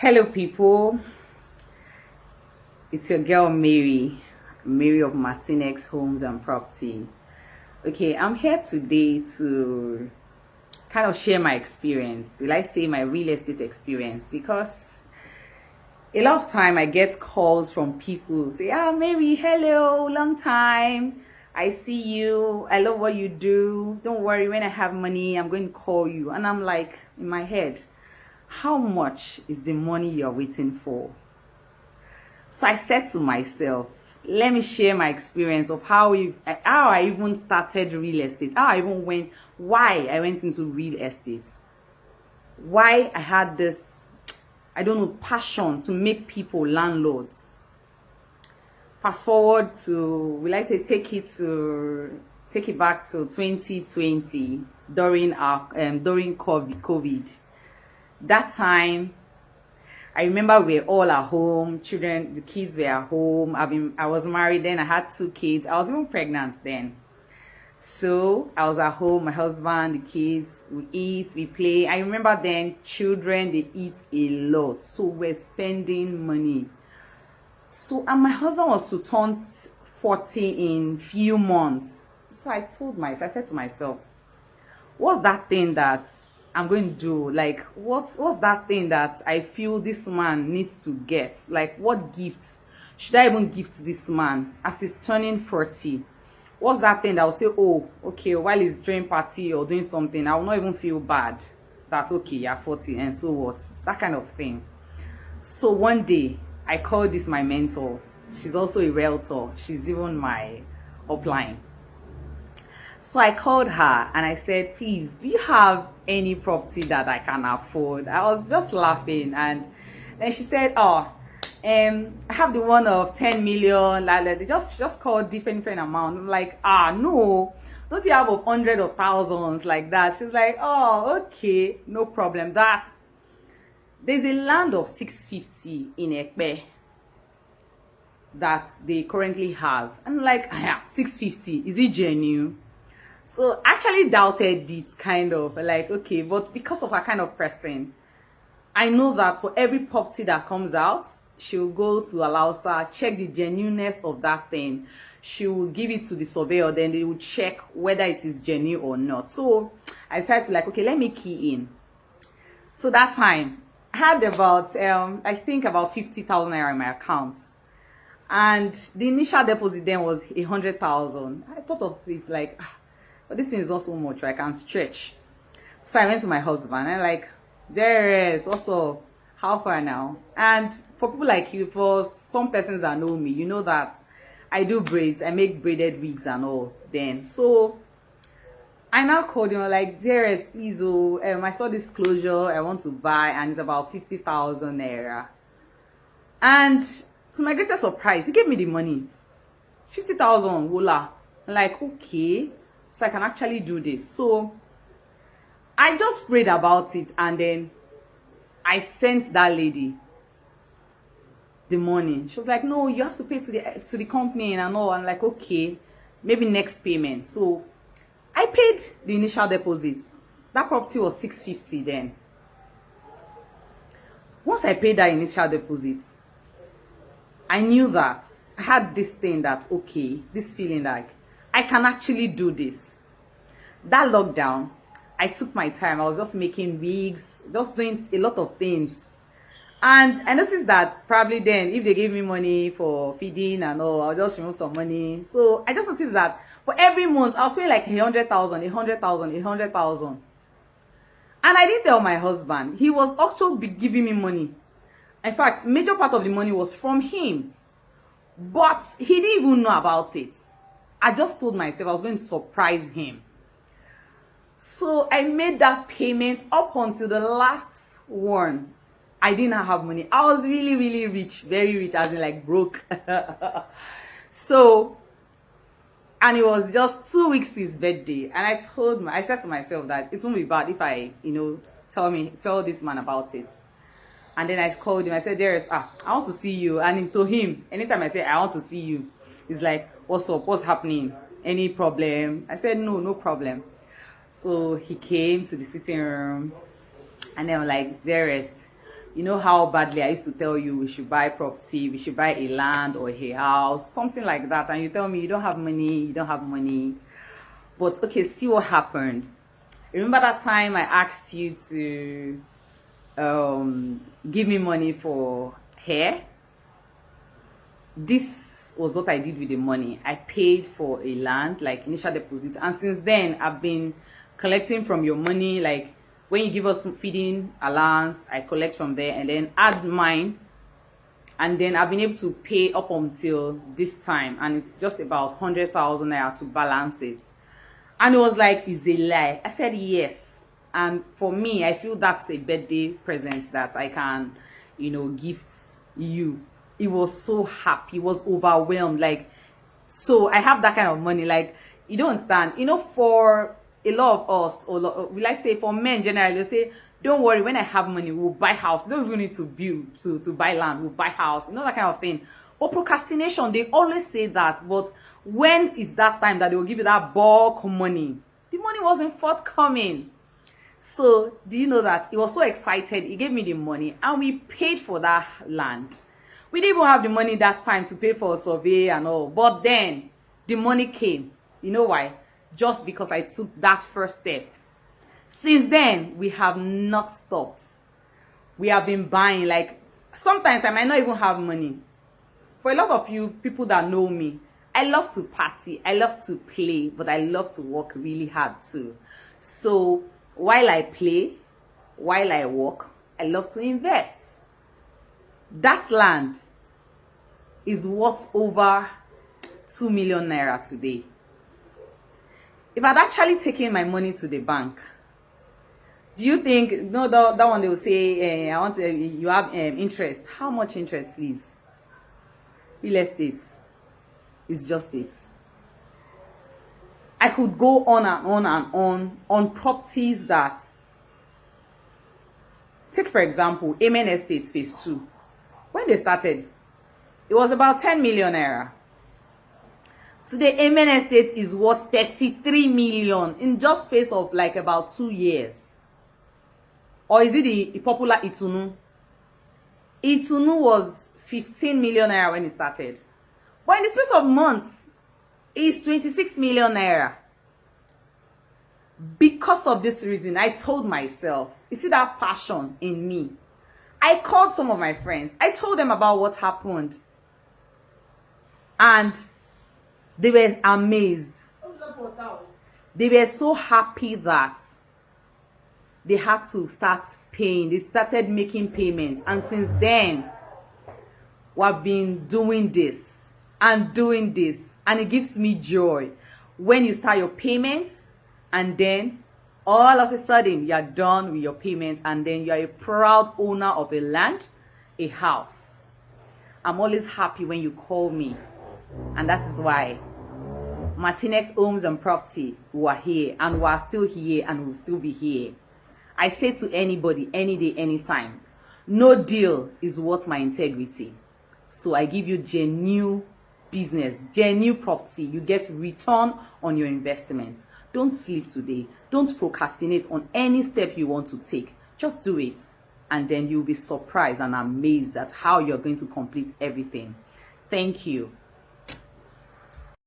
Hello, people. It's your girl Mary of Martinez Homes and Property. Okay, I'm here today to kind of share my experience. Will I say my real estate experience? Because a lot of time I get calls from people who say, Mary, hello, long time. I see you. I love what you do. Don't worry, when I have money, I'm going to call you." And I'm like, in my head, how much is the money you're waiting for? So I said to myself, let me share my experience of how I even started real estate, why I went into real estate, why I had this, passion to make people landlords. Fast forward to, take it back to 2020 during COVID. That time, I remember we were all at home. The kids were at home. I was married then. I had 2 kids. I was even pregnant then. So I was at home. My husband, the kids, we eat, we play. I remember then children, they eat a lot. So we're spending money. So, and my husband was to turn 40 in few months. So I said to myself, what's that thing that I'm going to do? Like, what's that thing that I feel this man needs to get? Like, what gifts should I even gift this man as he's turning 40? What's that thing that will say, oh, okay, while he's doing party or doing something, I will not even feel bad. That's okay, you're 40, and so what? That kind of thing. So one day, I called this my mentor. She's also a realtor. She's even my upline. So I called her and I said, please, do you have any property that I can afford? I was just laughing. And then she said, I have the one of 10 million. They just call different amount. I'm like, no, don't you have of hundreds of thousands like that? She's like, oh, okay, no problem. There's a land of 650 in Ekpe that they currently have. I'm like, 650, is it genuine? So I actually doubted it, kind of like, okay, but because of her kind of person, I know that for every property that comes out, she'll go to Alausa, check the genuineness of that thing. She will give it to the surveyor, then they will check whether it is genuine or not. So I decided to okay, let me key in. So that time, I had about, about 50,000 naira in my account. And the initial deposit then was 100,000. I thought of it like, but this thing is not so much, I can stretch. So I went to my husband and like, there is also, how far now? And for people like you, for some persons that know me, you know that I do braids, I make braided wigs and all then. So I now called him like, dearest, please, I saw this closure I want to buy and it's about 50,000 naira. And to my greatest surprise, he gave me the money. 50,000, voila. I'm like, okay, so I can actually do this. So I just prayed about it and then I sent that lady the money. She was like, no, you have to pay to the company and all. I'm like, okay, maybe next payment. So I paid the initial deposits. That property was 650 then. Once I paid that initial deposit, I knew that I had this thing that, okay, this feeling like I can actually do this. That lockdown, I took my time. I was just making wigs, just doing a lot of things. And I noticed that probably then, if they gave me money for feeding and all, I'll just remove some money. So I just noticed that for every month, I was paying like 100,000, 100,000, 100,000. And I didn't tell my husband. He was also giving me money. In fact, major part of the money was from him. But he didn't even know about it. I just told myself I was going to surprise him. So I made that payment up until the last one. I didn't have money. I was really, really rich. Very rich, as in like broke. So, and it was just 2 weeks to his birthday. And I said to myself that it won't be bad if I, tell this man about it. And then I called him. I said, I want to see you. And to him, anytime I say, I want to see you, he's like, what's up? What's happening? Any problem? I said, no problem. So he came to the sitting room. And then I'm like, You know how badly I used to tell you we should buy property, we should buy a land or a house, something like that. And you tell me you don't have money, you don't have money. But okay, see what happened. Remember that time I asked you to give me money for hair? This was what I did with the money. I paid for a land, like initial deposit. And since then, I've been collecting from your money, like when you give us some feeding allowance, I collect from there and then add mine. And then I've been able to pay up until this time. And it's just about 100,000 naira to balance it. And it was like, it's a lie. I said yes. And for me, I feel that's a birthday present that I can, gift you. It was so happy. It was overwhelmed. Like, so I have that kind of money. Like, you don't understand. For a lot of us, or we like say for men generally, they say, don't worry, when I have money, we'll buy house. You don't even need to build, to buy land, we'll buy house, that kind of thing. But procrastination, they always say that. But when is that time that they will give you that bulk money? The money wasn't forthcoming. So, do you know that? He was so excited. He gave me the money and we paid for that land. We didn't even have the money that time to pay for a survey and all. But then, the money came. You know why? Just because I took that first step. Since then, we have not stopped. We have been buying. Like, sometimes I might not even have money. For a lot of you, people that know me, I love to party. I love to play. But I love to work really hard too. So, while I play, while I work, I love to invest. That land is worth over 2 million naira today. If I'd actually taken my money to the bank, do you think, no, that one they will say, I want to, you have interest. How much interest, please? Real estate is just it. I could go on and on and on properties that, take for example, Amen Estate Phase 2. When they started, it was about 10 million naira. Today, Amen Estate is worth 33 million in just space of like about 2 years. Or is it the popular Itunu? Itunu was 15 million naira when it started. But in the space of months, it's 26 million naira. Because of this reason, I told myself, you see that passion in me? I called some of my friends. I told them about what happened. And they were amazed. They were so happy that they had to start paying. They started making payments. And since then, we've been doing this and doing this. And it gives me joy when you start your payments and then all of a sudden you're done with your payments and then you're a proud owner of a land, a house. I'm always happy when you call me. And that is why Martinez Homes and Property, we are here and we are still here and will still be here. I say to anybody, any day, anytime, no deal is worth my integrity. So I give you genuine business, genuine property. You get return on your investments. Don't sleep today. Don't procrastinate on any step you want to take. Just do it. And then you'll be surprised and amazed at how you're going to complete everything. Thank you.